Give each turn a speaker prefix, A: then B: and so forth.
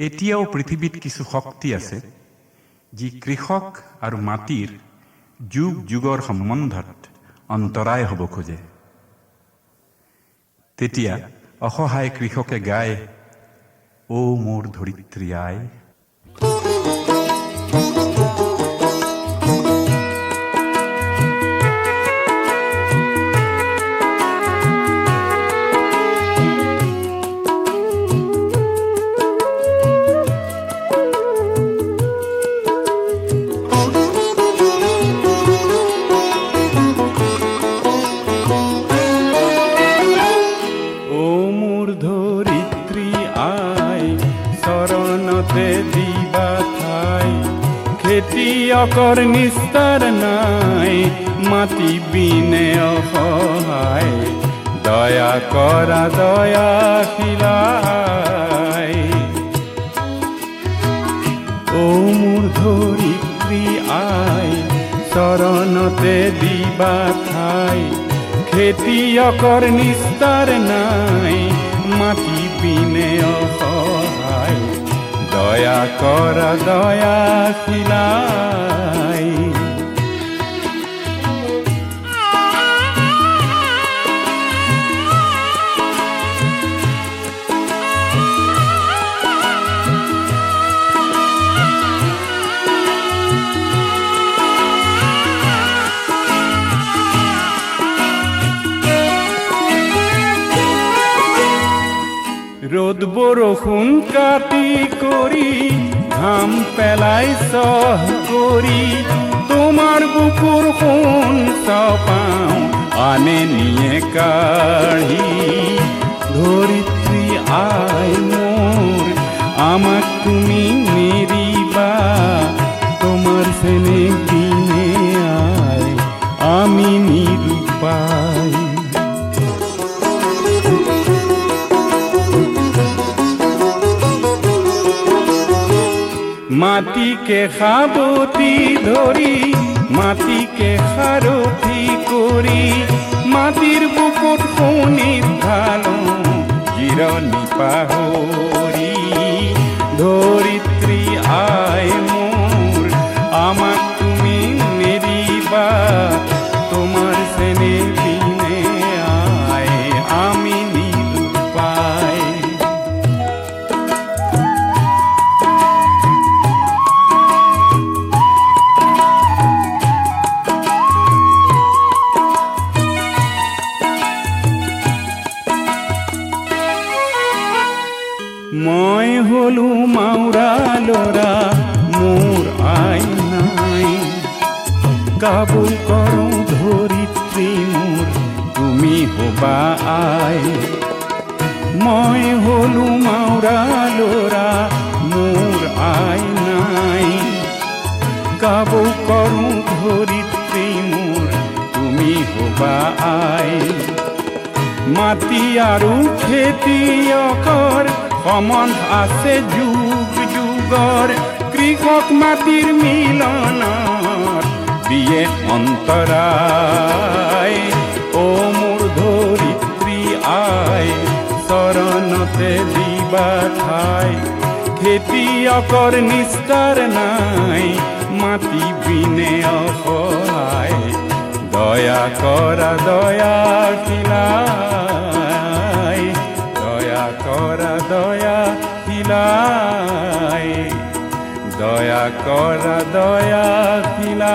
A: এতিয়াও পৃথিৱীত কিছু শক্তি আছে যি কৃষক আৰু মাটিৰ যুগ যুগৰ সম্বন্ধত অন্তৰায় হ'ব খোজে। তেতিয়া অসহায় কৃষকে গায়, ও মোৰ ধৰিত্ৰী আই।
B: খেতিয়কৰ নিস্তাৰ নাই, মাটি বিনে অসহায়, দয়া কৰা দয়াশীলাই। ও মোৰ ধৰিত্ৰী আই, চৰণতে দিবা ঠাই। খেতিয়কৰ নিস্তাৰ নাই, মাটি বিনে অসহায়, দয়া কৰা দয়াশীলাই। ৰ'দ বৰষুণ কাটি কৰি, ঘাম পেলাই চহ কৰি, তোমাৰ বুকুৰ সোণ চাপাওঁ আনে নিয়ে কাঢ়ি। ধৰিত্ৰী আই মোৰ, আমাক তুমি নেৰিবা, তোমাৰ চেনেহ দিনে আই আমি নিৰূপাই। মাটিকে সাবতি ধৰি, মাটিকে সাৰথি কৰি, মাটিৰ বুকুত শুনি ঢালোঁ জিৰণি পাহৰি। ধৰিত্ৰী আই মোৰ, আমাক তুমি নেৰিবা, তোমাৰ চেনেহ দিনে আই আমি নিৰূপাই। মই হলো মাউৰা ল'ৰা, মোৰ আই নাই, কাবুল কৰোঁ ধৰিত্ৰী মোৰ, তুমি হবা আই। মই হলো মাউৰা ল'ৰা, মোৰ আই নাই, কাবুল কৰোঁ ধৰিত্ৰী মোৰ, তুমি হবা আই। মাটি আৰু খেতিয়কৰ সম্বন্ধ আছে যুগ যুগৰ, কৃষক মাটিৰ মিলনত দিয়ে অন্তৰায়। ও মোৰ ধৰিত্ৰী আই, চৰণতে দিবা ঠাই। খেতিয়কৰ নিস্তাৰ নাই, মাটি বিনে অসহায়, দয়া কৰা দয়াশীলাই। দয়া কৰা দয়াশীলাই, দয়া কৰা দয়াশীলাই।